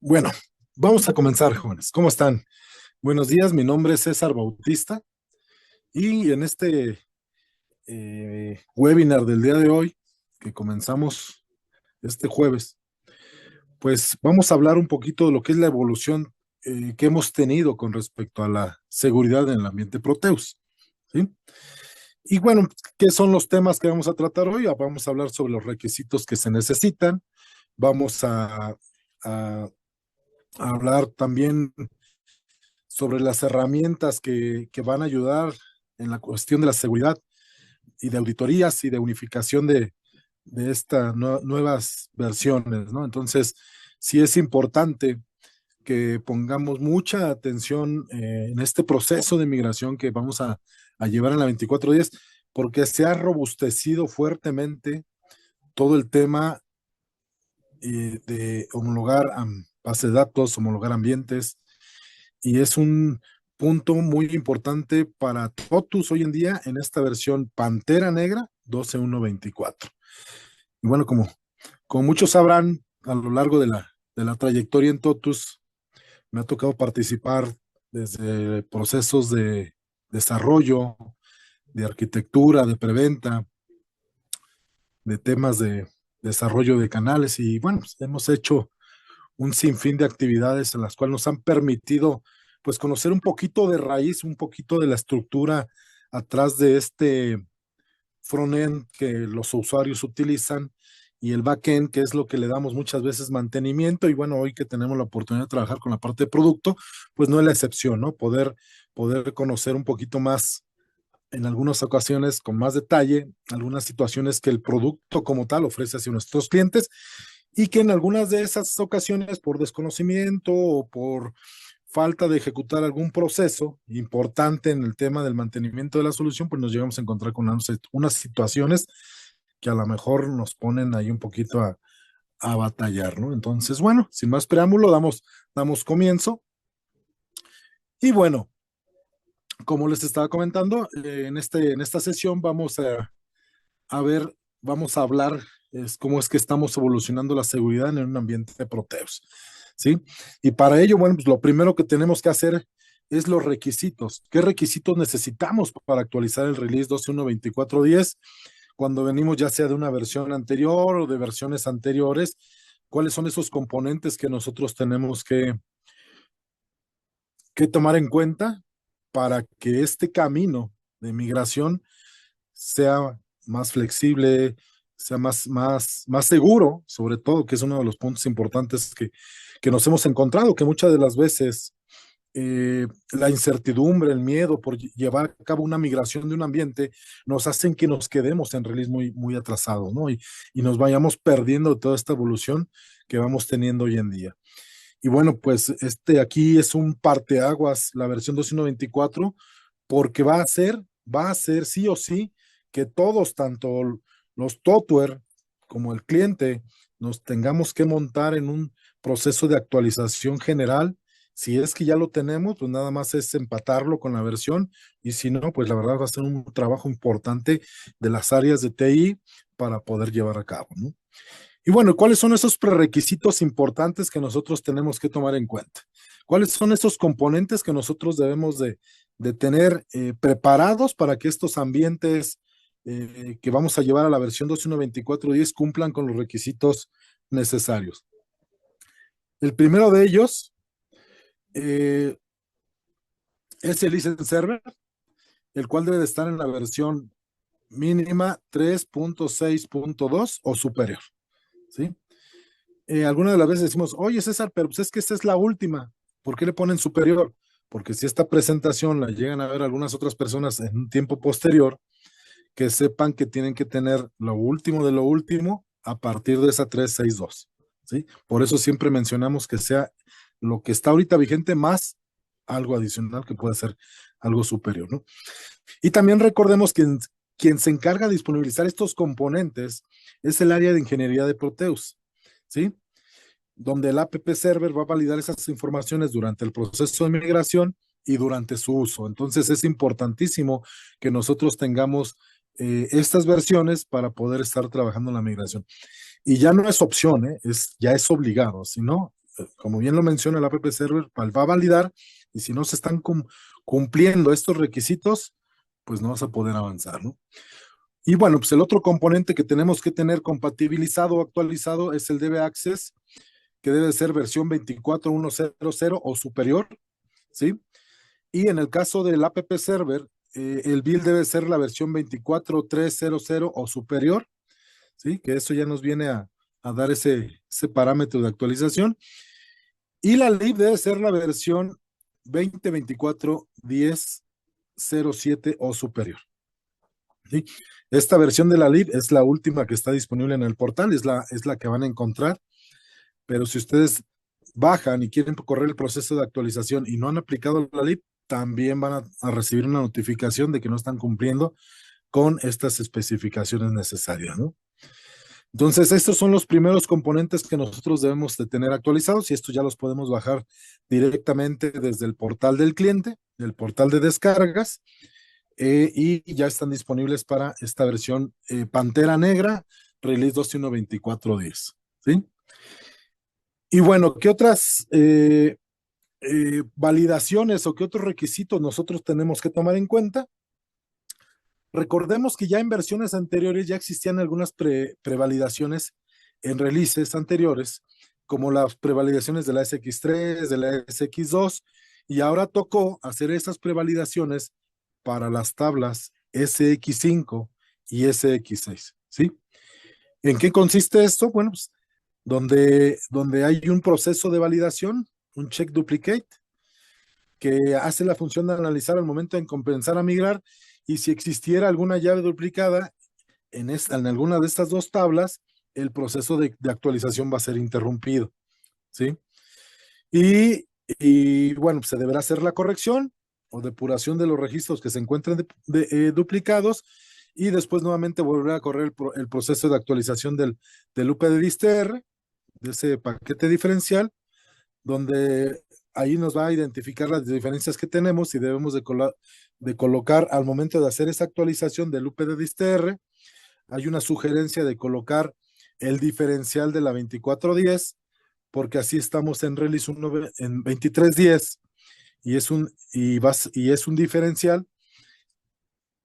Bueno, vamos a comenzar, jóvenes. ¿Cómo están? Buenos días, mi nombre es César Bautista y en este webinar del día de hoy, que comenzamos este jueves, pues vamos a hablar un poquito de lo que es la evolución que hemos tenido con respecto a la seguridad en el ambiente Proteus, ¿sí? Y bueno, ¿qué son los temas que vamos a tratar hoy? Vamos a hablar sobre los requisitos que se necesitan, vamos a hablar también sobre las herramientas que van a ayudar en la cuestión de la seguridad y de auditorías y de unificación de estas nuevas versiones, ¿no? Entonces, sí es importante que pongamos mucha atención en este proceso de migración que vamos a llevar en la 2410, porque se ha robustecido fuertemente todo el tema de homologar base de datos, homologar ambientes, y es un punto muy importante para TOTUS hoy en día en esta versión Pantera Negra 12.1.24. Y bueno, como muchos sabrán, a lo largo de la trayectoria en TOTUS, me ha tocado participar desde procesos de desarrollo, de arquitectura, de preventa, de temas de desarrollo de canales y bueno, pues hemos hecho un sinfín de actividades en las cuales nos han permitido pues conocer un poquito de raíz, un poquito de la estructura atrás de este front-end que los usuarios utilizan y el back-end, que es lo que le damos muchas veces mantenimiento. Y bueno, hoy que tenemos la oportunidad de trabajar con la parte de producto, pues no es la excepción, ¿no? Poder conocer un poquito más en algunas ocasiones con más detalle, algunas situaciones que el producto como tal ofrece hacia nuestros clientes y que en algunas de esas ocasiones por desconocimiento o por falta de ejecutar algún proceso importante en el tema del mantenimiento de la solución, pues nos llegamos a encontrar con unas situaciones que a lo mejor nos ponen ahí un poquito a batallar, ¿no? Entonces, bueno, sin más preámbulo, damos comienzo. Y bueno, como les estaba comentando, en esta sesión a ver, vamos a hablar cómo es que estamos evolucionando la seguridad en un ambiente de Proteus, ¿sí? Y para ello, bueno, pues lo primero que tenemos que hacer es los requisitos. ¿Qué requisitos necesitamos para actualizar el release 12.1.24.10 cuando venimos ya sea de una versión anterior o de versiones anteriores? ¿Cuáles son esos componentes que nosotros tenemos que tomar en cuenta para que este camino de migración sea más flexible, sea más seguro, sobre todo, que es uno de los puntos importantes que nos hemos encontrado, que muchas de las veces la incertidumbre, el miedo por llevar a cabo una migración de un ambiente nos hacen que nos quedemos en release muy atrasados, ¿no? Y nos vayamos perdiendo toda esta evolución que vamos teniendo hoy en día. Y bueno, pues aquí es un parteaguas, la versión 2.1.24, porque va a ser sí o sí que todos, tanto los software como el cliente, nos tengamos que montar en un proceso de actualización general. Si es que ya lo tenemos, pues nada más es empatarlo con la versión y si no, pues la verdad va a ser un trabajo importante de las áreas de TI para poder llevar a cabo, ¿no? Y bueno, ¿cuáles son esos prerequisitos importantes que nosotros tenemos que tomar en cuenta? ¿Cuáles son esos componentes que nosotros debemos de tener preparados para que estos ambientes que vamos a llevar a la versión 2.1.24.10 cumplan con los requisitos necesarios? El primero de ellos eh, es el license server, el cual debe de estar en la versión mínima 3.6.2 o superior, ¿sí? Algunas de las veces decimos, oye César, pero pues es que esta es la última, ¿por qué le ponen superior? Porque si esta presentación la llegan a ver algunas otras personas en un tiempo posterior, que sepan que tienen que tener lo último de lo último a partir de esa 362, ¿sí? Por eso siempre mencionamos que sea lo que está ahorita vigente más algo adicional que puede ser algo superior, ¿no? Y también recordemos que quien se encarga de disponibilizar estos componentes es el área de ingeniería de Proteus, ¿sí? Donde el app server va a validar esas informaciones durante el proceso de migración y durante su uso. Entonces es importantísimo que nosotros tengamos estas versiones para poder estar trabajando en la migración. Y ya no es opción, ya es obligado, si no, como bien lo menciona el app server, va a validar, y si no se están cumpliendo estos requisitos, pues no vas a poder avanzar, ¿no? Y bueno, pues el otro componente que tenemos que tener compatibilizado o actualizado es el DB Access, que debe ser versión 24.1.0.0 o superior, ¿sí? Y en el caso del app server, el build debe ser la versión 24.3.0.0 o superior, ¿sí? Que eso ya nos viene a dar ese parámetro de actualización. Y la lib debe ser la versión 2024.10.07 o superior, ¿sí? Esta versión de la lib es la última que está disponible en el portal, es la que van a encontrar, pero si ustedes bajan y quieren correr el proceso de actualización y no han aplicado la lib, también van a recibir una notificación de que no están cumpliendo con estas especificaciones necesarias, ¿no? Entonces, estos son los primeros componentes que nosotros debemos de tener actualizados, y estos ya los podemos bajar directamente desde el portal del cliente, el portal de descargas, y ya están disponibles para esta versión Pantera Negra, release 2.1.24.10, ¿sí? Y bueno, ¿qué otras validaciones o qué otros requisitos nosotros tenemos que tomar en cuenta? Recordemos que ya en versiones anteriores ya existían algunas prevalidaciones en releases anteriores, como las prevalidaciones de la SX3, de la SX2, y ahora tocó hacer esas prevalidaciones para las tablas SX5 y SX6, ¿sí? ¿En qué consiste esto? Bueno, pues donde hay un proceso de validación, un check duplicate, que hace la función de analizar al momento de compensar a migrar, y si existiera alguna llave duplicada en alguna de estas dos tablas, el proceso de actualización va a ser interrumpido, ¿sí? Y bueno, pues se deberá hacer la corrección o depuración de los registros que se encuentren duplicados, y después nuevamente volverá a correr el proceso de actualización del UPD-DISTR, de ese paquete diferencial, donde ahí nos va a identificar las diferencias que tenemos y debemos de colocar al momento de hacer esa actualización del UPD-DISTR. Hay una sugerencia de colocar el diferencial de la 2410, porque así estamos en release 1 en 2310, y es un diferencial,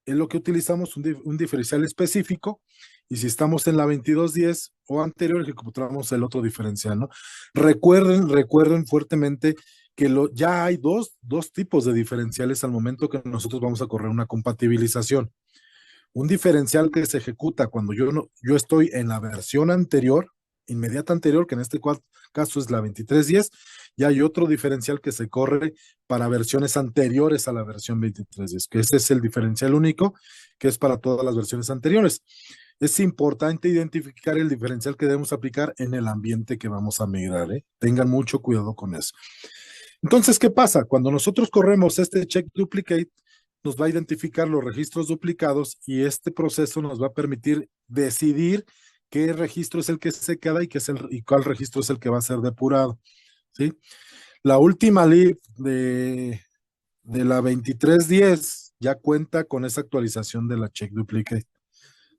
es lo que utilizamos, un diferencial específico, y si estamos en la 2210 o anterior, ejecutamos el otro diferencial, ¿no? Recuerden fuertemente que ya hay dos tipos de diferenciales al momento que nosotros vamos a correr una compatibilización. Un diferencial que se ejecuta cuando yo estoy en la versión anterior, inmediata anterior, que en este caso es la 2310, y hay otro diferencial que se corre para versiones anteriores a la versión 2310, que ese es el diferencial único, que es para todas las versiones anteriores. Es importante identificar el diferencial que debemos aplicar en el ambiente que vamos a migrar, ¿eh? Tengan mucho cuidado con eso. Entonces, ¿qué pasa? Cuando nosotros corremos este check duplicate, nos va a identificar los registros duplicados, y este proceso nos va a permitir decidir qué registro es el que se queda y cuál registro es el que va a ser depurado, ¿sí? La última lib de la 2310 ya cuenta con esa actualización de la check duplicate,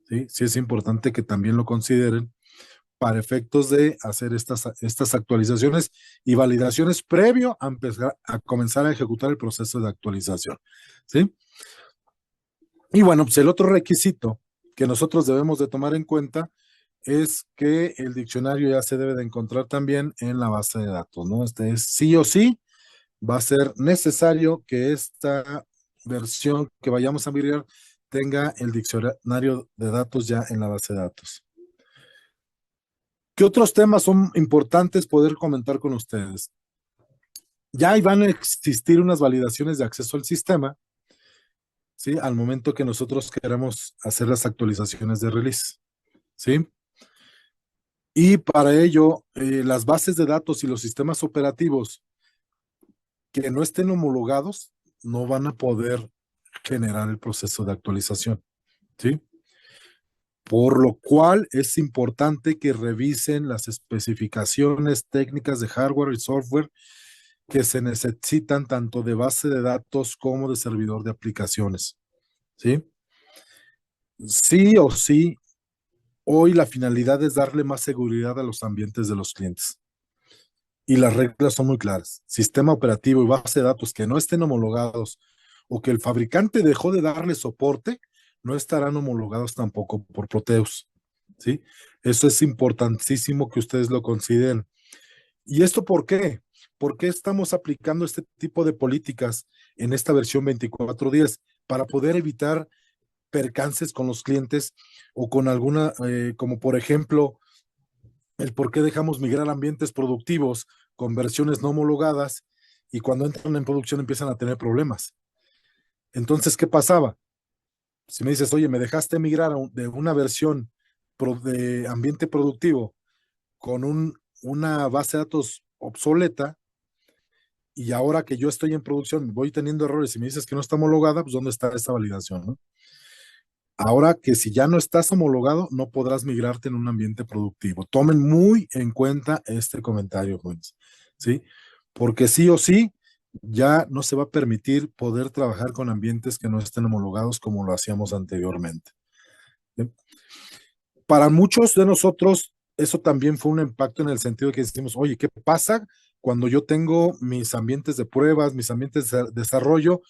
¿sí? Sí es importante que también lo consideren para efectos de hacer estas actualizaciones y validaciones previo a empezar a comenzar a ejecutar el proceso de actualización, ¿sí? Y bueno, pues el otro requisito que nosotros debemos de tomar en cuenta es que el diccionario ya se debe de encontrar también en la base de datos, ¿no? Este es sí o sí, va a ser necesario que esta versión que vayamos a migrar tenga el diccionario de datos ya en la base de datos. ¿Qué otros temas son importantes poder comentar con ustedes? Ya van a existir unas validaciones de acceso al sistema, ¿sí? Al momento que nosotros queramos hacer las actualizaciones de release, ¿sí? Y para ello, las bases de datos y los sistemas operativos que no estén homologados no van a poder generar el proceso de actualización, ¿sí? Por lo cual es importante que revisen las especificaciones técnicas de hardware y software que se necesitan tanto de base de datos como de servidor de aplicaciones, ¿sí? Sí o sí, hoy la finalidad es darle más seguridad a los ambientes de los clientes. y las reglas son muy claras. Sistema operativo y base de datos que no estén homologados o que el fabricante dejó de darle soporte, no estarán homologados tampoco por Proteus, ¿sí? Eso es importantísimo que ustedes lo consideren. ¿Y esto por qué? ¿Por qué estamos aplicando este tipo de políticas en esta versión 24.10? Para poder evitar percances con los clientes o con alguna, como por ejemplo, el por qué dejamos migrar ambientes productivos con versiones no homologadas y cuando entran en producción empiezan a tener problemas. Entonces, ¿qué pasaba? Si me dices, oye, me dejaste migrar de una versión de ambiente productivo con una base de datos obsoleta y ahora que yo estoy en producción voy teniendo errores y me dices que no está homologada, pues ¿dónde está esta validación? ¿No? Ahora que si ya no estás homologado, no podrás migrarte en un ambiente productivo. Tomen muy en cuenta este comentario, jóvenes, ¿sí? Porque sí o sí, ya no se va a permitir poder trabajar con ambientes que no estén homologados como lo hacíamos anteriormente. ¿Sí? Para muchos de nosotros, eso también fue un impacto en el sentido de que decimos, oye, ¿qué pasa cuando yo tengo mis ambientes de pruebas, mis ambientes de desarrollo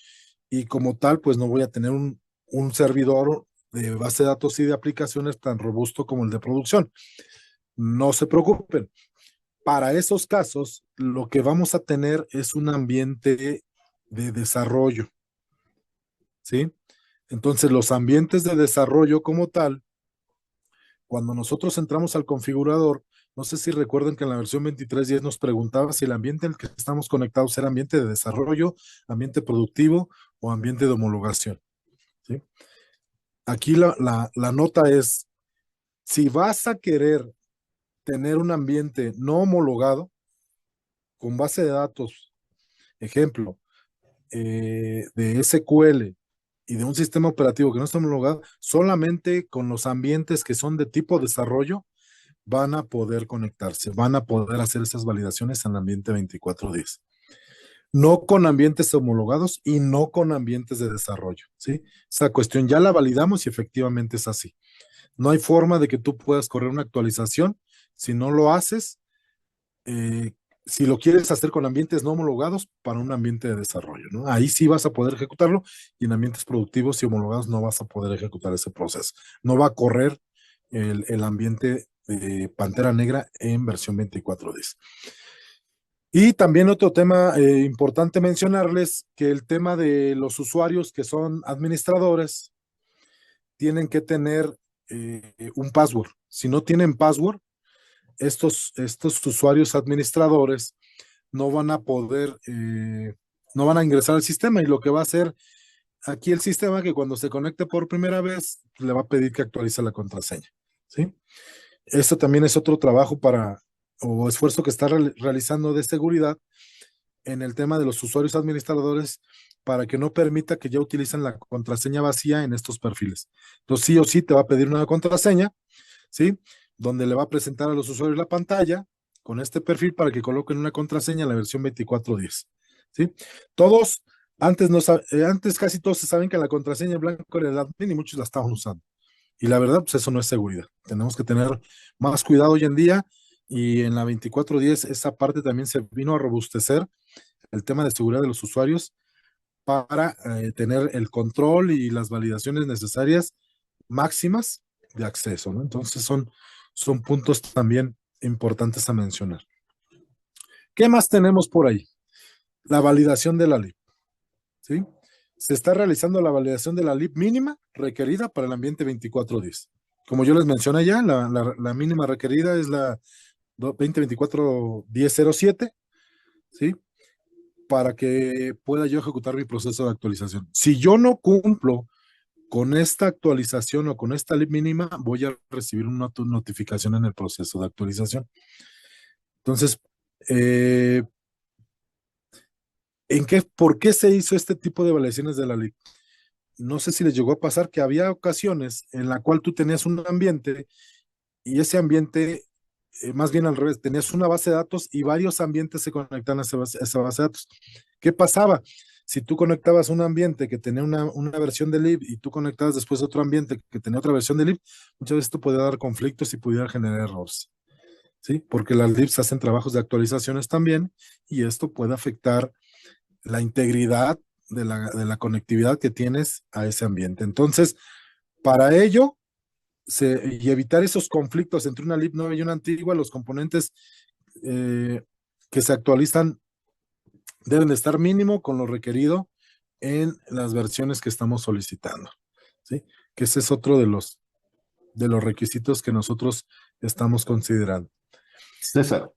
y como tal, pues no voy a tener un servidor de base de datos y de aplicaciones tan robusto como el de producción? No se preocupen. Para esos casos, lo que vamos a tener es un ambiente de desarrollo, ¿sí? Entonces, los ambientes de desarrollo como tal, cuando nosotros entramos al configurador, no sé si recuerdan que en la versión 23.10 nos preguntaba si el ambiente en el que estamos conectados era ambiente de desarrollo, ambiente productivo o ambiente de homologación, ¿sí? Aquí la nota es, si vas a querer tener un ambiente no homologado con base de datos, ejemplo, de SQL y de un sistema operativo que no está homologado, solamente con los ambientes que son de tipo desarrollo van a poder conectarse, van a poder hacer esas validaciones en el ambiente 24.10. No con ambientes homologados y no con ambientes de desarrollo, ¿sí? Esa cuestión ya la validamos y efectivamente es así. No hay forma de que tú puedas correr una actualización si no lo haces, eh, si lo quieres hacer con ambientes no homologados para un ambiente de desarrollo, ¿no? Ahí sí vas a poder ejecutarlo y en ambientes productivos y homologados no vas a poder ejecutar ese proceso. No va a correr el ambiente de Pantera Negra en versión 24.10. Y también otro tema importante mencionarles, que el tema de los usuarios que son administradores tienen que tener un password. Si no tienen password, estos usuarios administradores no van a poder, no van a ingresar al sistema y lo que va a hacer aquí el sistema que cuando se conecte por primera vez le va a pedir que actualice la contraseña, ¿sí? Esto también es otro trabajo o esfuerzo que está realizando de seguridad en el tema de los usuarios administradores para que no permita que ya utilicen la contraseña vacía en estos perfiles. Entonces sí o sí te va a pedir una contraseña, ¿sí? Donde le va a presentar a los usuarios la pantalla con este perfil para que coloquen una contraseña en la versión 24.10, ¿sí? Todos, antes casi todos se saben que la contraseña en blanco era el admin y muchos la estaban usando. Y la verdad, pues eso no es seguridad. Tenemos que tener más cuidado hoy en día y en la 24.10 esa parte también se vino a robustecer el tema de seguridad de los usuarios para tener el control y las validaciones necesarias máximas de acceso, ¿no? Entonces son puntos también importantes a mencionar. ¿Qué más tenemos por ahí? La validación de la LIP, ¿sí? Se está realizando la validación de la LIP mínima requerida para el ambiente 24.10. Como yo les mencioné ya, la mínima requerida es la 2024-1007, ¿sí? Para que pueda yo ejecutar mi proceso de actualización. Si yo no cumplo con esta actualización o con esta lib mínima, voy a recibir una notificación en el proceso de actualización. Entonces, ¿por qué se hizo este tipo de evaluaciones de la lib? No sé si les llegó a pasar que había ocasiones en la cual tú tenías un ambiente y ese ambiente, más bien al revés, tenías una base de datos y varios ambientes se conectan a esa base de datos. ¿Qué pasaba? Si tú conectabas un ambiente que tenía una versión de lib y tú conectabas después otro ambiente que tenía otra versión de lib, muchas veces esto podía dar conflictos y pudiera generar errores, ¿sí? Porque las libs hacen trabajos de actualizaciones también y esto puede afectar la integridad de la conectividad que tienes a ese ambiente. Entonces, para ello, y evitar esos conflictos entre una lib nueva y una antigua, los componentes que se actualizan deben de estar mínimo con lo requerido en las versiones que estamos solicitando, ¿sí? Que ese es otro de los requisitos que nosotros estamos considerando. César,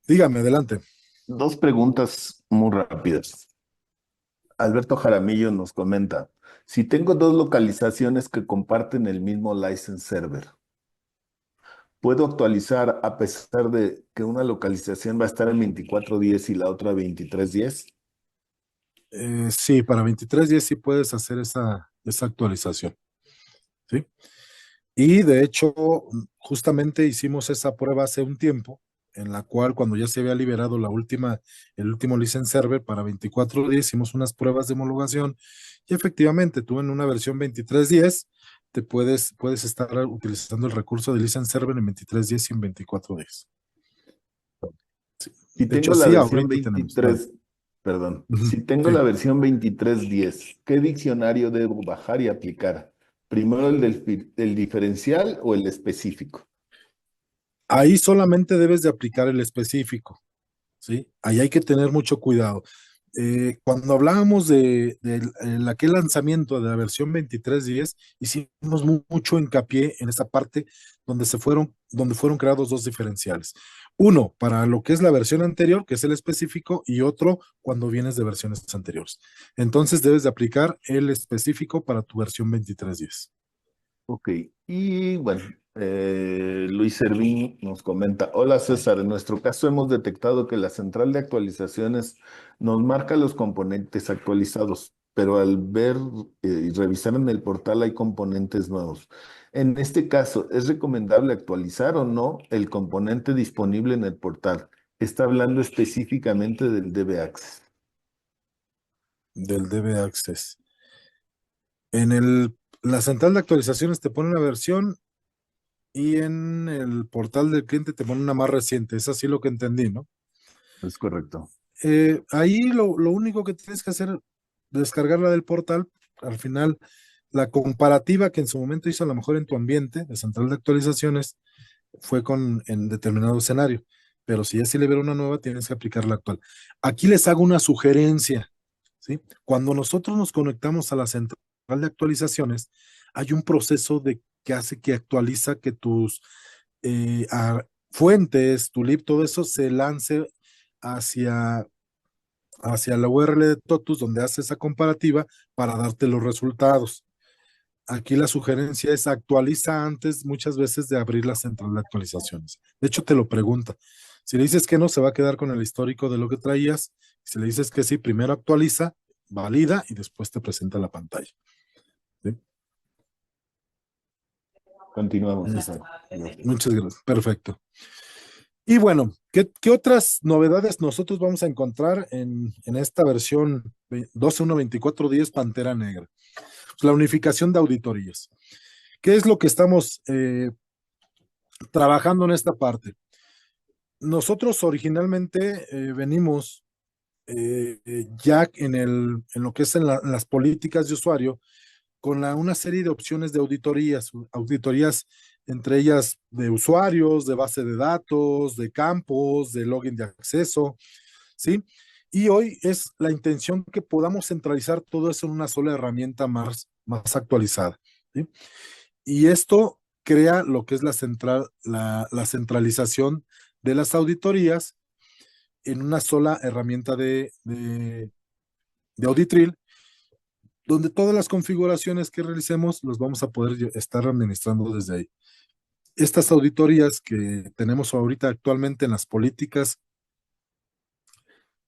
Dígame, adelante. dos preguntas muy rápidas. Alberto Jaramillo nos comenta, si tengo dos localizaciones que comparten el mismo license server, ¿puedo actualizar a pesar de que una localización va a estar en 24.10 y la otra 23.10? Sí, para 23 días sí puedes hacer esa actualización, ¿sí? Y de hecho, justamente hicimos esa prueba hace un tiempo, en la cual cuando ya se había liberado el último license server para 24 días, hicimos unas pruebas de homologación y efectivamente tú en una versión 23.10 puedes estar utilizando el recurso de license server en 23.10 y en 24 días. Sí. Si De hecho, tengo la sí, versión ahorita tenemos, dale. 23, perdón, Ujú. si tengo Sí. la versión 23.10, ¿qué diccionario debo bajar y aplicar? ¿Primero el diferencial o el específico? Ahí solamente debes de aplicar el específico. ¿Sí? Ahí hay que tener mucho cuidado. Cuando hablábamos de aquel lanzamiento de la versión 23.10, hicimos mucho hincapié en esa parte donde fueron creados dos diferenciales. Uno, para lo que es la versión anterior, que es el específico, y otro cuando vienes de versiones anteriores. Entonces debes de aplicar el específico para tu versión 23.10. Ok, y bueno, Luis Servín nos comenta, hola César, en nuestro caso hemos detectado que la central de actualizaciones nos marca los componentes actualizados, pero al ver y revisar en el portal hay componentes nuevos. En este caso, ¿es recomendable actualizar o no el componente disponible en el portal? Está hablando específicamente del DB Access. Del DB Access. La central de actualizaciones te pone una versión y en el portal del cliente te pone una más reciente. Es así lo que entendí, ¿no? Es correcto. Ahí lo único que tienes que hacer, descargarla del portal. Al final, la comparativa que en su momento hizo a lo mejor en tu ambiente de central de actualizaciones fue en determinado escenario. Pero si ya se libera una nueva, tienes que aplicar la actual. Aquí les hago una sugerencia, ¿sí? Cuando nosotros nos conectamos a la central de actualizaciones, hay un proceso que hace que actualiza que tus fuentes, tu lib, todo eso se lance hacia, hacia la URL de Totus, donde hace esa comparativa para darte los resultados. Aquí la sugerencia es actualiza antes muchas veces de abrir la central de actualizaciones. De hecho, te lo pregunta. Si le dices que no, se va a quedar con el histórico de lo que traías. Si le dices que sí, primero actualiza, valida y después te presenta la pantalla. ¿Sí? Continuamos, César. Muchas gracias. Perfecto. Y bueno, ¿qué otras novedades nosotros vamos a encontrar en esta versión 12.1.24.10 Pantera Negra? Pues la unificación de auditorías. ¿Qué es lo que estamos trabajando en esta parte? Nosotros originalmente venimos ya en lo que es en las políticas de usuario con una serie de opciones de auditorías entre ellas de usuarios, de base de datos, de campos, de login de acceso, ¿sí? Y hoy es la intención que podamos centralizar todo eso en una sola herramienta más actualizada, ¿sí? Y esto crea lo que es la centralización de las auditorías en una sola herramienta de Auditril, donde todas las configuraciones que realicemos los vamos a poder estar administrando desde ahí. Estas auditorías que tenemos ahorita actualmente en las políticas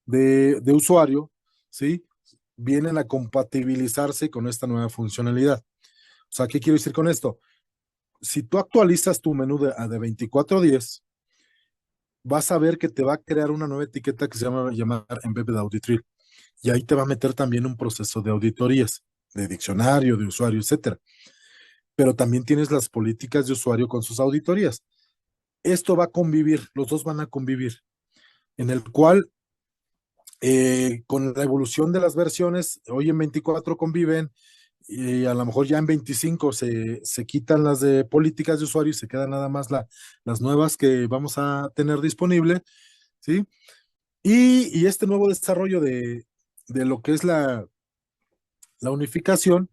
de usuario, ¿sí? Vienen a compatibilizarse con esta nueva funcionalidad. O sea, ¿qué quiero decir con esto? Si tú actualizas tu menú de 24 días, vas a ver que te va a crear una nueva etiqueta que se llama llamar Embedded Auditril. Y ahí te va a meter también un proceso de auditorías, de diccionario, de usuario, etcétera. Pero también tienes las políticas de usuario con sus auditorías. esto va a convivir, los dos van a convivir, en el cual con la evolución de las versiones, hoy en 24 conviven y a lo mejor ya en 25 se quitan las de políticas de usuario y se quedan nada más las nuevas que vamos a tener disponible, ¿sí? Y este nuevo desarrollo de lo que es la unificación,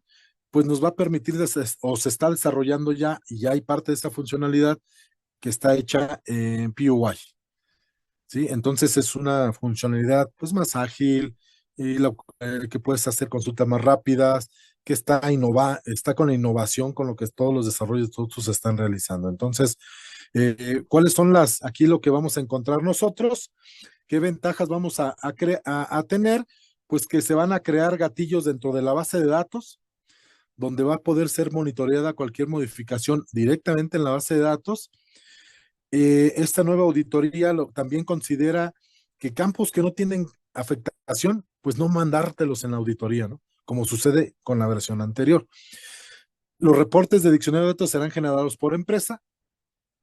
pues nos va a permitir, o se está desarrollando ya, y ya hay parte de esa funcionalidad que está hecha en POI, ¿sí? Entonces es una funcionalidad pues más ágil, y que puedes hacer consultas más rápidas, que está con la innovación con lo que todos los desarrollos todos se están realizando. Entonces, ¿cuáles son aquí lo que vamos a encontrar nosotros? ¿Qué ventajas vamos a tener? Pues que se van a crear gatillos dentro de la base de datos, donde va a poder ser monitoreada cualquier modificación directamente en la base de datos. Esta nueva auditoría también considera que campos que no tienen afectación, pues no mandártelos en la auditoría, ¿no? Como sucede con la versión anterior. Los reportes de diccionario de datos serán generados por empresa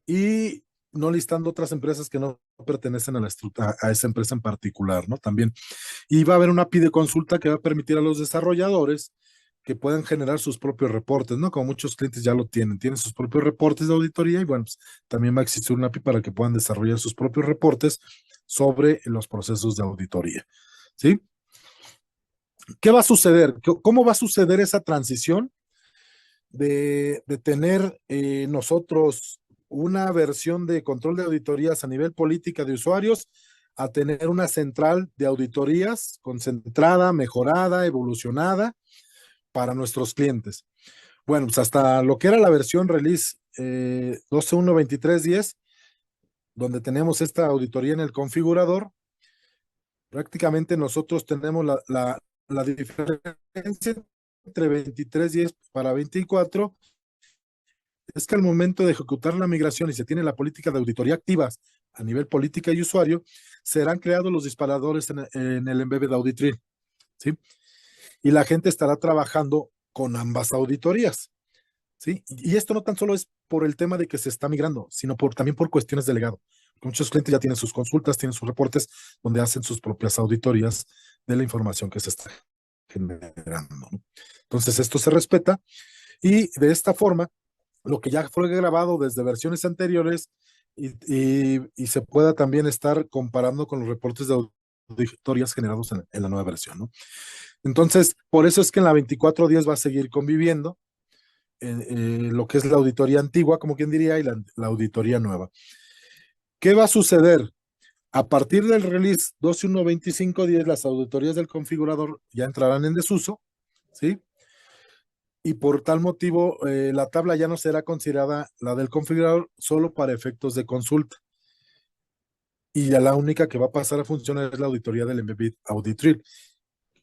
y no listando otras empresas que no pertenecen a esa empresa en particular, ¿no? También. Y va a haber una API de consulta que va a permitir a los desarrolladores que puedan generar sus propios reportes, ¿no? Como muchos clientes ya lo tienen sus propios reportes de auditoría y bueno, pues, también va a existir una API para que puedan desarrollar sus propios reportes sobre los procesos de auditoría, ¿sí? ¿Qué va a suceder? ¿Cómo va a suceder esa transición de tener nosotros una versión de control de auditorías a nivel política de usuarios a tener una central de auditorías concentrada, mejorada, evolucionada para nuestros clientes? Bueno, pues hasta lo que era la versión release 12.1.23.10, donde tenemos esta auditoría en el configurador, prácticamente nosotros tenemos la diferencia entre 23.10 para 24, es que al momento de ejecutar la migración y se tiene la política de auditoría activas a nivel política y usuario, serán creados los disparadores en el Embedded Audit, ¿sí? Y la gente estará trabajando con ambas auditorías, ¿sí? Y esto no tan solo es por el tema de que se está migrando, sino también por cuestiones de legado. Muchos clientes ya tienen sus consultas, tienen sus reportes, donde hacen sus propias auditorías de la información que se está generando, ¿no? Entonces, esto se respeta y de esta forma, lo que ya fue grabado desde versiones anteriores y se pueda también estar comparando con los reportes de auditorías generados en la nueva versión, ¿no? Entonces, por eso es que en la 24.10 va a seguir conviviendo lo que es la auditoría antigua, como quien diría, y la auditoría nueva. ¿Qué va a suceder? A partir del release 12.1.25.10, las auditorías del configurador ya entrarán en desuso, ¿sí? Y por tal motivo, la tabla ya no será considerada la del configurador solo para efectos de consulta. Y ya la única que va a pasar a funcionar es la auditoría del Embedded Audit Trail.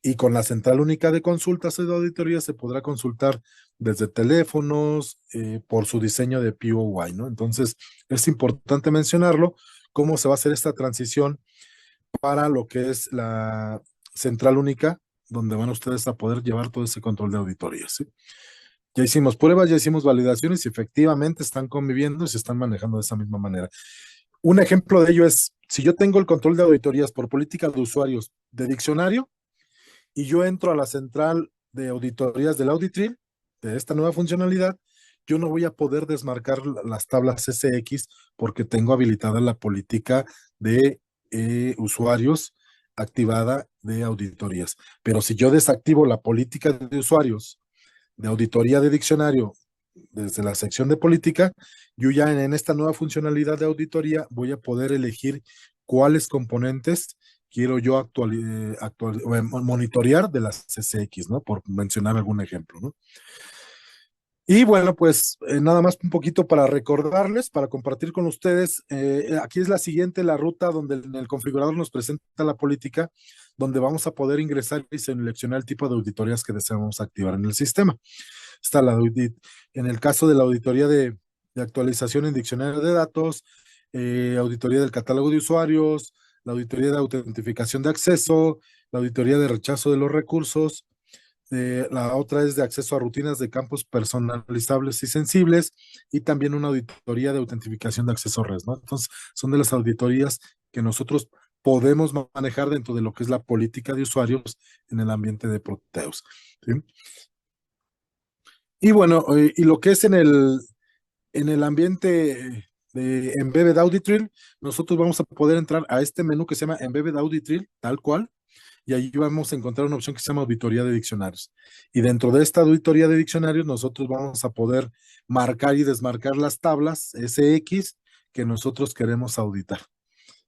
Y con la central única de consultas y de auditoría se podrá consultar desde teléfonos, por su diseño de POI, ¿no? Entonces, es importante mencionarlo, cómo se va a hacer esta transición para lo que es la central única, donde van ustedes a poder llevar todo ese control de auditoría, ¿sí? Ya hicimos pruebas, ya hicimos validaciones y efectivamente están conviviendo y se están manejando de esa misma manera. Un ejemplo de ello es, si yo tengo el control de auditorías por política de usuarios de diccionario, y yo entro a la central de auditorías del Auditril, de esta nueva funcionalidad, yo no voy a poder desmarcar las tablas SX porque tengo habilitada la política de usuarios activada de auditorías. Pero si yo desactivo la política de usuarios de auditoría de diccionario desde la sección de política, yo ya en esta nueva funcionalidad de auditoría voy a poder elegir cuáles componentes quiero yo monitorear de las CSX, ¿no? Por mencionar algún ejemplo, ¿no? Y bueno, pues nada más un poquito para recordarles, para compartir con ustedes, aquí es la siguiente, la ruta donde en el configurador nos presenta la política, donde vamos a poder ingresar y seleccionar el tipo de auditorías que deseamos activar en el sistema. Está en el caso de la auditoría de actualización en diccionario de datos, auditoría del catálogo de usuarios, la auditoría de autentificación de acceso, la auditoría de rechazo de los recursos, La otra es de acceso a rutinas de campos personalizables y sensibles, y también una auditoría de autentificación de acceso a red, ¿no? Entonces, son de las auditorías que nosotros podemos manejar dentro de lo que es la política de usuarios en el ambiente de Proteus, ¿sí? Y bueno, y lo que es en el ambiente de Embedded Audit Trail, nosotros vamos a poder entrar a este menú que se llama Embedded Audit Trail, tal cual, y ahí vamos a encontrar una opción que se llama auditoría de diccionarios. Y dentro de esta auditoría de diccionarios, nosotros vamos a poder marcar y desmarcar las tablas SX que nosotros queremos auditar.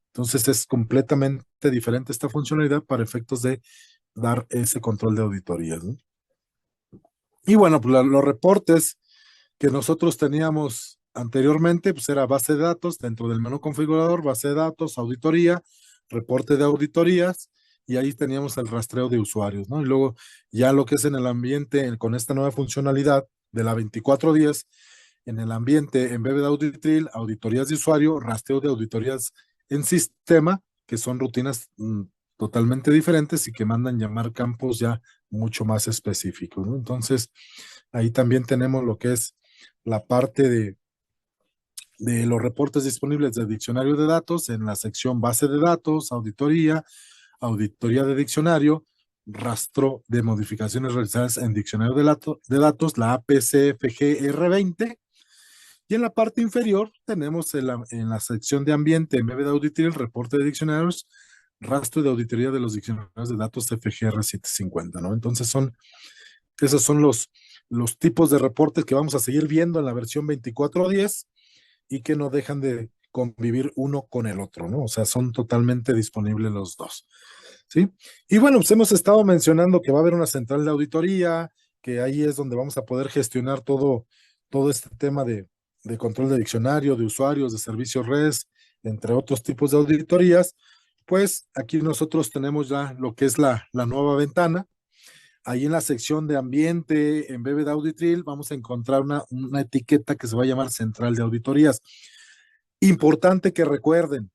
Entonces es completamente diferente esta funcionalidad para efectos de dar ese control de auditorías, ¿no? Y bueno, pues los reportes que nosotros teníamos anteriormente, pues era base de datos, dentro del menú configurador, base de datos, auditoría, reporte de auditorías, y ahí teníamos el rastreo de usuarios, ¿no? Y luego ya lo que es en el ambiente, con esta nueva funcionalidad de la 2410, en el ambiente, en Embedded Audit Trail, auditorías de usuario, rastreo de auditorías en sistema, que son rutinas totalmente diferentes y que mandan llamar campos ya mucho más específicos, ¿no? Entonces, ahí también tenemos lo que es la parte de los reportes disponibles del diccionario de datos en la sección base de datos, auditoría, auditoría de diccionario, rastro de modificaciones realizadas en diccionario de datos, la APCFGR20. Y en la parte inferior tenemos en la sección de ambiente, en vez de auditoría, el reporte de diccionarios, rastro de auditoría de los diccionarios de datos FGR750, ¿no? Entonces esos son los tipos de reportes que vamos a seguir viendo en la versión 24.10 y que no dejan de convivir uno con el otro, ¿no? O sea, son totalmente disponibles los dos, ¿sí? Y bueno, pues hemos estado mencionando que va a haber una central de auditoría, que ahí es donde vamos a poder gestionar todo este tema de control de diccionario, de usuarios, de servicios REST, entre otros tipos de auditorías. Pues aquí nosotros tenemos ya lo que es la nueva ventana. Ahí en la sección de ambiente, en Bebe de Auditril, vamos a encontrar una etiqueta que se va a llamar Central de Auditorías. Importante que recuerden,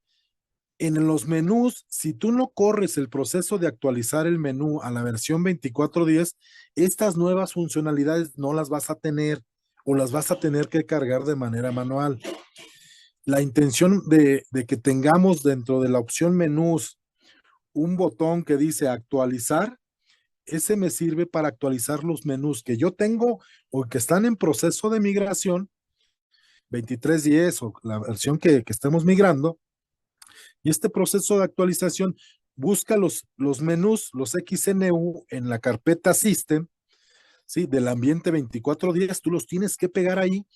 en los menús, si tú no corres el proceso de actualizar el menú a la versión 24.10, estas nuevas funcionalidades no las vas a tener o las vas a tener que cargar de manera manual. La intención de que tengamos dentro de la opción menús un botón que dice actualizar, ese me sirve para actualizar los menús que yo tengo o que están en proceso de migración, 23.10 o la versión que estemos migrando. Y este proceso de actualización busca los menús, los XNU en la carpeta System, ¿sí? Del ambiente 24.10, tú los tienes que pegar ahí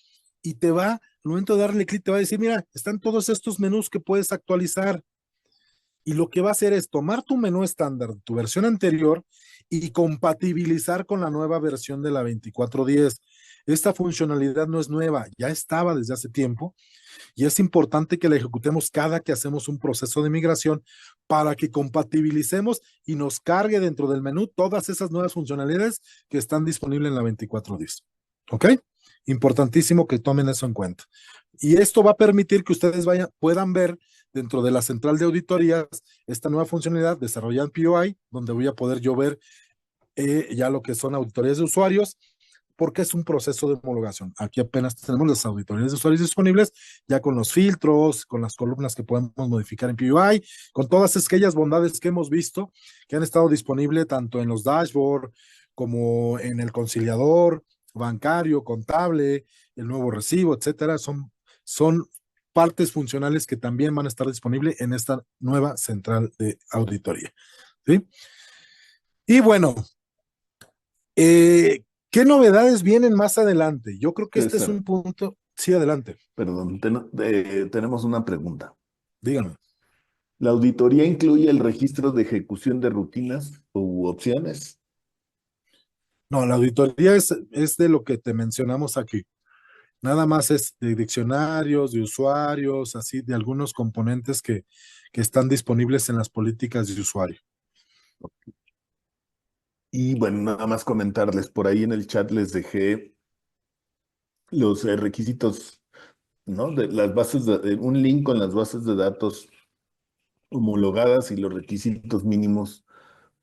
y te va, al momento de darle clic, te va a decir, mira, están todos estos menús que puedes actualizar. Y lo que va a hacer es tomar tu menú estándar, tu versión anterior, y compatibilizar con la nueva versión de la 24.10. Esta funcionalidad no es nueva, ya estaba desde hace tiempo, y es importante que la ejecutemos cada que hacemos un proceso de migración para que compatibilicemos y nos cargue dentro del menú todas esas nuevas funcionalidades que están disponibles en la 24.10. ¿Ok? Importantísimo que tomen eso en cuenta. Y esto va a permitir que ustedes puedan ver dentro de la central de auditorías esta nueva funcionalidad desarrollada en POI, donde voy a poder yo ver ya lo que son auditorías de usuarios, porque es un proceso de homologación. Aquí apenas tenemos las auditorías de usuarios disponibles, ya con los filtros, con las columnas que podemos modificar en POI, con todas aquellas bondades que hemos visto, que han estado disponibles tanto en los dashboards como en el conciliador bancario, contable, el nuevo recibo, etcétera. Son partes funcionales que también van a estar disponibles en esta nueva central de auditoría, ¿sí? Y bueno, ¿qué novedades vienen más adelante? Yo creo que este es César, un punto. Sí, adelante. perdón, tenemos una pregunta. Díganme. ¿La auditoría incluye el registro de ejecución de rutinas u opciones? No, la auditoría es de lo que te mencionamos aquí. Nada más es de diccionarios, de usuarios, así, de algunos componentes que están disponibles en las políticas de usuario. Y bueno, nada más comentarles, por ahí en el chat les dejé los requisitos, ¿no? De las bases un link con las bases de datos homologadas y los requisitos mínimos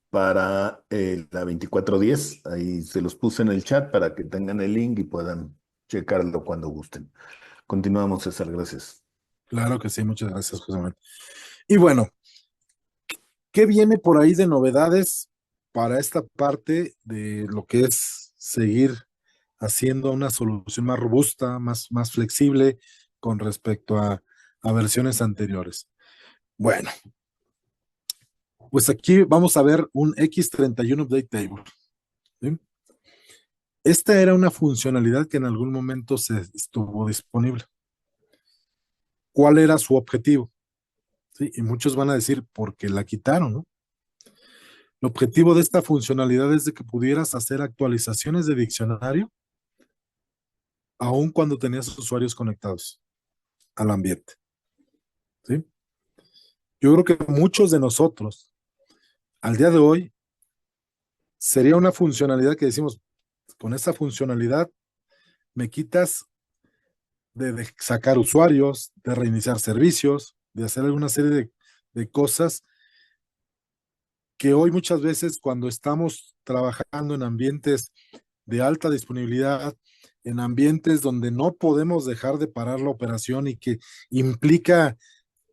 para la 2410. Ahí se los puse en el chat para que tengan el link y puedan checarlo cuando gusten. Continuamos, César, gracias. Claro que sí, muchas gracias, José Manuel. Y bueno, ¿qué viene por ahí de novedades para esta parte de lo que es seguir haciendo una solución más robusta, más flexible con respecto a versiones anteriores? Bueno, pues aquí vamos a ver un X31 Update Table. ¿Sí? Esta era una funcionalidad que en algún momento se estuvo disponible. ¿Cuál era su objetivo? ¿Sí? Y muchos van a decir, ¿por qué la quitaron? ¿No? El objetivo de esta funcionalidad es de que pudieras hacer actualizaciones de diccionario aun cuando tenías usuarios conectados al ambiente. ¿Sí? Yo creo que muchos de nosotros, al día de hoy, sería una funcionalidad que decimos, con esta funcionalidad me quitas de sacar usuarios, de reiniciar servicios, de hacer alguna serie de cosas que hoy muchas veces cuando estamos trabajando en ambientes de alta disponibilidad, en ambientes donde no podemos dejar de parar la operación y que implica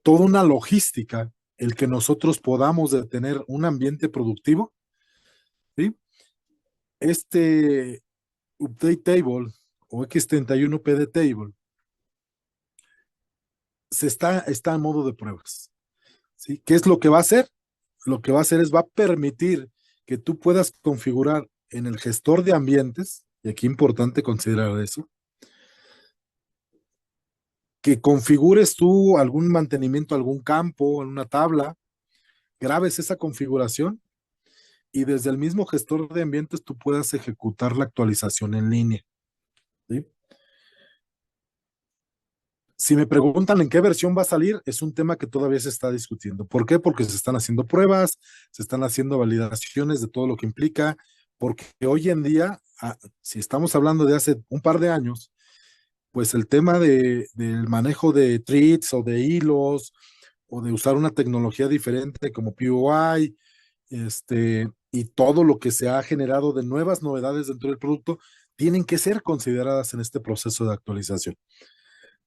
toda una logística el que nosotros podamos tener un ambiente productivo, ¿sí? Este Update Table o X31PD Table está en modo de pruebas, ¿sí? ¿Qué es lo que va a hacer? Lo que va a hacer es va a permitir que tú puedas configurar en el gestor de ambientes, y aquí es importante considerar eso, que configures tú algún mantenimiento, algún campo, en una tabla, grabes esa configuración y desde el mismo gestor de ambientes tú puedas ejecutar la actualización en línea. ¿Sí? Si me preguntan en qué versión va a salir, es un tema que todavía se está discutiendo. ¿Por qué? Porque se están haciendo pruebas, se están haciendo validaciones de todo lo que implica, porque hoy en día, si estamos hablando de hace un par de años, pues el tema del manejo de treats o de hilos o de usar una tecnología diferente como POI, y todo lo que se ha generado de nuevas novedades dentro del producto, tienen que ser consideradas en este proceso de actualización.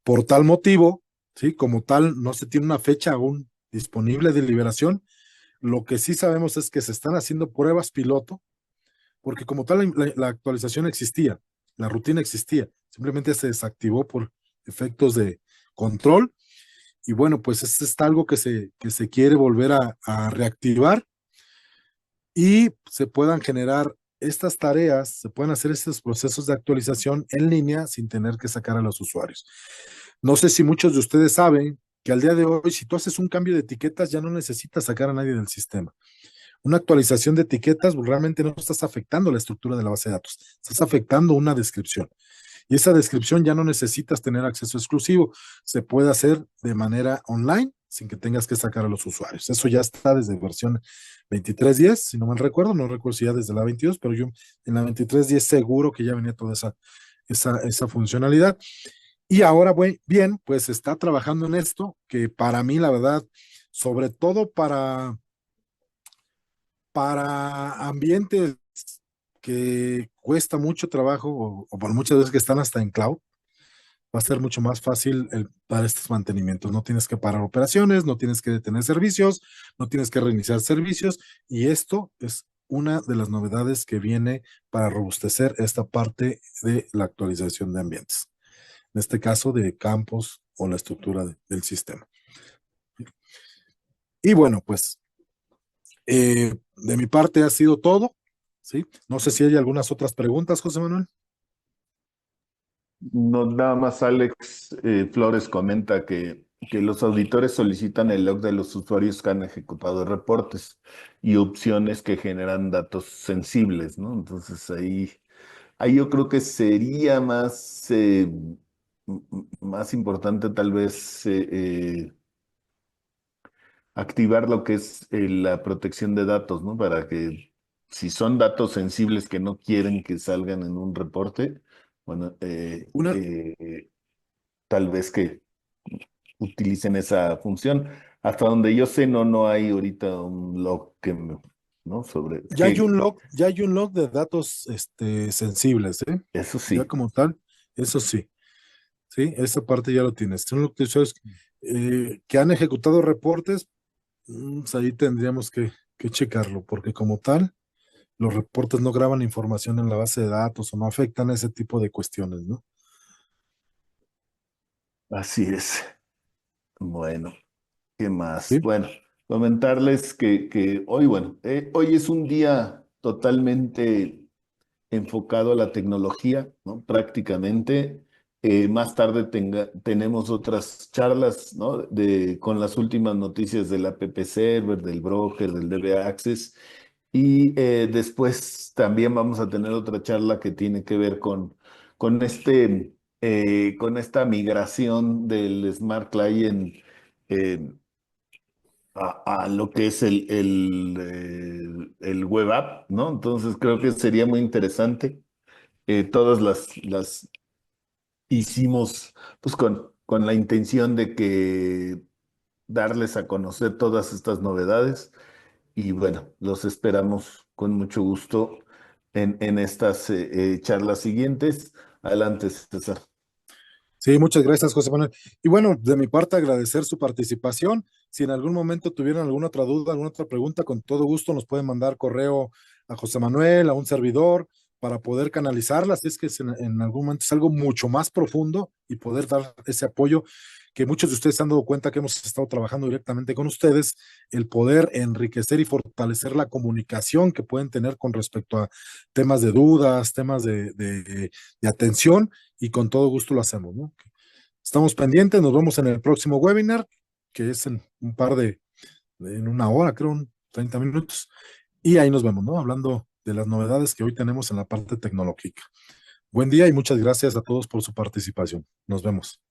Por tal motivo, ¿sí? Como tal, no se tiene una fecha aún disponible de liberación. Lo que sí sabemos es que se están haciendo pruebas piloto, porque como tal la actualización existía, la rutina existía, simplemente se desactivó por efectos de control. Y bueno, pues es algo que se quiere volver a reactivar y se puedan generar estas tareas, se pueden hacer estos procesos de actualización en línea sin tener que sacar a los usuarios. No sé si muchos de ustedes saben que al día de hoy, si tú haces un cambio de etiquetas, ya no necesitas sacar a nadie del sistema. Una actualización de etiquetas, pues, realmente no estás afectando la estructura de la base de datos, estás afectando una descripción. Y esa descripción ya no necesitas tener acceso exclusivo, se puede hacer de manera online sin que tengas que sacar a los usuarios. Eso ya está desde versión 23.10, si no mal recuerdo, no recuerdo si ya desde la 22, pero yo en la 23.10 seguro que ya venía toda esa funcionalidad. Y ahora, bien, pues está trabajando en esto, que para mí, la verdad, sobre todo para ambientes que cuesta mucho trabajo o por muchas veces que están hasta en cloud, va a ser mucho más fácil para estos mantenimientos. No tienes que parar operaciones, no tienes que detener servicios, no tienes que reiniciar servicios y esto es una de las novedades que viene para robustecer esta parte de la actualización de ambientes. En este caso de campos o la estructura del sistema. Y bueno, pues de mi parte ha sido todo, ¿sí? No sé si hay algunas otras preguntas, José Manuel. No, nada más Alex Flores comenta que los auditores solicitan el log de los usuarios que han ejecutado reportes y opciones que generan datos sensibles, ¿no? Entonces ahí yo creo que sería más importante tal vez activar lo que es la protección de datos, ¿no? Para que si son datos sensibles que no quieren que salgan en un reporte, bueno, Una, tal vez que utilicen esa función. Hasta donde yo sé, no hay ahorita un log ¿no? Sobre Ya hay un log de datos sensibles, ¿eh? eso Ya sí. como tal, eso sí, sí, esa parte ya lo tienes. Son los que usuarios que han ejecutado reportes, pues ahí tendríamos que checarlo, porque como tal, los reportes no graban información en la base de datos o no afectan ese tipo de cuestiones, ¿no? Así es. Bueno, ¿qué más? Sí, Bueno, comentarles que hoy, bueno, hoy es un día totalmente enfocado a la tecnología, ¿no? Prácticamente. Más tarde tenemos otras charlas, ¿no? Con las últimas noticias del app Server, del broker, del DB Access. Y después también vamos a tener otra charla que tiene que ver con esta migración del Smart Client eh, a lo que es el web app, ¿no? Entonces creo que sería muy interesante. Todas las hicimos pues con la intención de que darles a conocer todas estas novedades y bueno, los esperamos con mucho gusto en estas charlas siguientes. Adelante, César. sí, muchas gracias, José Manuel. Y bueno, de mi parte, agradecer su participación. Si en algún momento tuvieran alguna otra duda, alguna otra pregunta, con todo gusto nos pueden mandar correo a José Manuel, a un servidor, para poder canalizarlas. Si es que en algún momento es algo mucho más profundo y poder dar ese apoyo que muchos de ustedes se han dado cuenta que hemos estado trabajando directamente con ustedes, el poder enriquecer y fortalecer la comunicación que pueden tener con respecto a temas de dudas, temas de atención, y con todo gusto lo hacemos, ¿no? Estamos pendientes, nos vemos en el próximo webinar, que es en un en una hora, creo, 30 minutos, y ahí nos vemos, ¿no? Hablando de las novedades que hoy tenemos en la parte tecnológica. Buen día y muchas gracias a todos por su participación. Nos vemos.